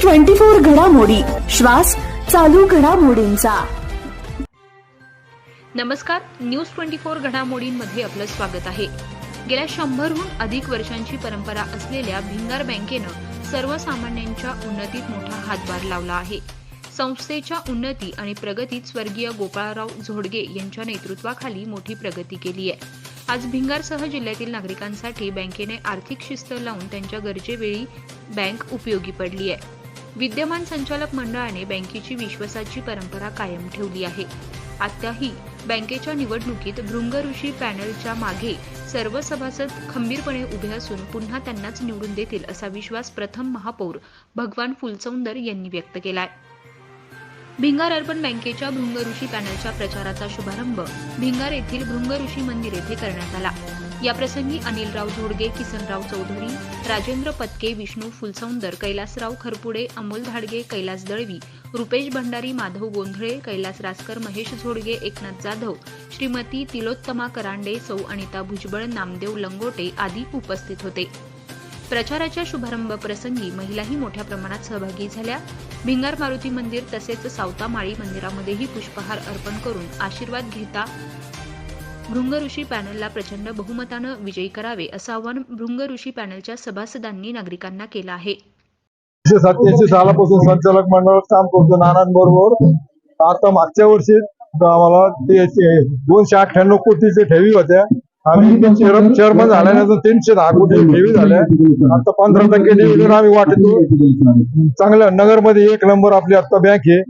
News 24 घडामोडी, श्वास चालू घडामोडींचा। नमस्कार, न्यूज 24 घडामोडींमध्ये आपलं स्वागत आहे। गेल्या 100हून अधिक वर्षांची परंपरा असलेल्या भिंगार बँकेनं सर्वसामान्यांच्या उन्नतीत मोठा हातभार लावला आहे। संस्थेच्या उन्नती आणि प्रगतीत स्वर्गीय गोपाळराव झोडगे यांच्या नेतृत्वाखाली मोठी प्रगती केली आहे। आज भिंगारसह जिल्ह्यातील नागरिकांसाठी बँकेने आर्थिक शिस्त लावून त्यांच्या गरजेवेळी बँक उपयोगी पडली आहे। विद्यमान संचालक मंडळाने बँकेची विश्वासाची परंपरा कायम ठेवली आहे। आताही बँकेच्या निवडणुकीत भृंग ऋषी पॅनलच्या मागे सर्व सभासद खंबीरपणे उभे असून पुन्हा त्यांनाच निवडून देतील असा विश्वास प्रथम महापौर भगवान फुलचौंदर यांनी व्यक्त केलाय। भिंगार अर्बन बँकेच्या भृंग ऋषी पॅनलच्या प्रचाराचा शुभारंभ भिंगार येथील भृंग ऋषी मंदिर येथे करण्यात आला। याप्रसंगी अनिलराव झोडगे, किसनराव चौधरी, राजेंद्र पत्के, विष्णू फुलचौंदर, कैलासराव खरपुडे, अमोल धाडगे, कैलास दळवी, रुपेश भंडारी, माधव गोंधळे, कैलास रासकर, महेश झोडगे, एकनाथ जाधव, श्रीमती तिलोत्तमा करांडे, सौ अनिता भुजबळ, नामदेव लंगोटे आदी उपस्थित होते। प्रचाराच्या शुभारंभ प्रसंगी महिलाही मोठ्या प्रमाणात सहभागी झाल्या। भिंगार मारुती मंदिर तसेच सावता माळी मंदिरामध्येही पुष्पहार अर्पण करून आशीर्वाद घेता भृंग ऋषी पॅनलला प्रचंड बहुमतानं विजयी करावे असं आवाहन भृंग ऋषी पॅनलच्या सभासदांनी नागरिकांना केलं आहे। 1987 सालापासून संचालक मंडळात काम करतो नानांबरोबर। आता मागच्या वर्षी आम्हाला 298 कोटीचे ठेवी होत्या। आम्ही चेअरमन झाल्यानंतर 310 कोटी ठेवी झाल्या। आता 15% डिव्हिडंड आम्ही वाटतो। चांगल्या नगरमध्ये 1 नंबर आपली आता बँक आहे।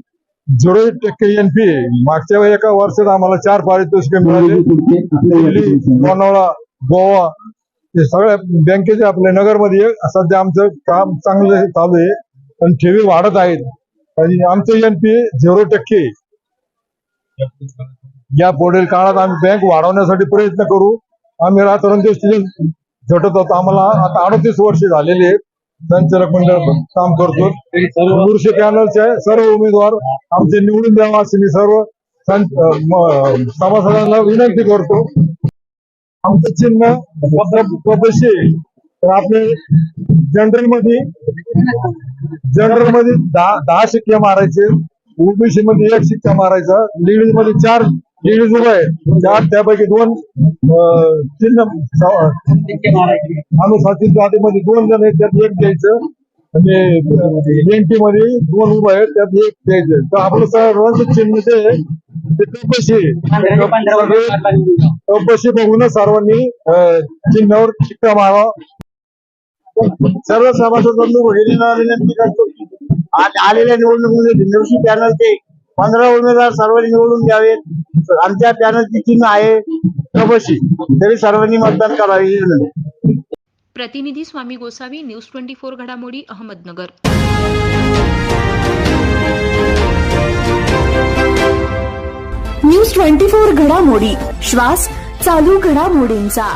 0% NP आहे। मागच्या एका वर्षात आम्हाला 4 पारितोषिके मिळाले। दिल्ली, लोणावळा, गोवा हे सगळ्या बँकेचे आपल्या नगरमध्ये सध्या आमचं काम चांगलं चालू आहे आणि ठेवी वाढत आहेत आणि आमचं NP 0% आहे। या पुढील काळात आम्ही बँक वाढवण्यासाठी प्रयत्न करू। आम्ही रात्रंदिवस झटत होतो। आम्हाला आता 38 वर्ष झालेली आहेत। संचालक मंडळ काम करतो। ऋषी पॅनलचे सर्व उमेदवार आमचे निवडून द्यावा अशी मी सर्व सभासदांना विनंती करतो। आमचं चिन्ह कपशी आहे। तर आपले जनरल मध्ये 10 शिक्के मारायचे, ओबीसी मध्ये 1 शिक्का मारायचा, लेडीज मध्ये 4 लेडीज उभा आहे, 4 त्यापैकी 2 चिन्ह अनुसूचित जातीमध्ये 2 जण आहेत, त्यात 1 द्यायचं आणि एनटी मध्ये 2 उभा आहेत, त्यात 1 द्यायचं। तर आपलं सर्वांचं चिन्ह ते कपशी बघून सर्वांनी चिन्हावर शिक्का मारावा। सर्व सभासद बंधू भगिनींना विनंती करतो, आज आलेल्या निवडणुकीमध्ये भिंग ऋषी पॅनलचे 15 उमेदवार सर्वांनी निवडून द्यावेत। आमच्या पॅनलची चिन्ह आहे कपशी, तरी सर्वांनी मतदान करावे। प्रतिनिधी स्वामी गोसावी, न्यूज 24 घडामोडी, अहमदनगर। न्यूज 24 घडामोडी, श्वास चालू घडामोडींचा।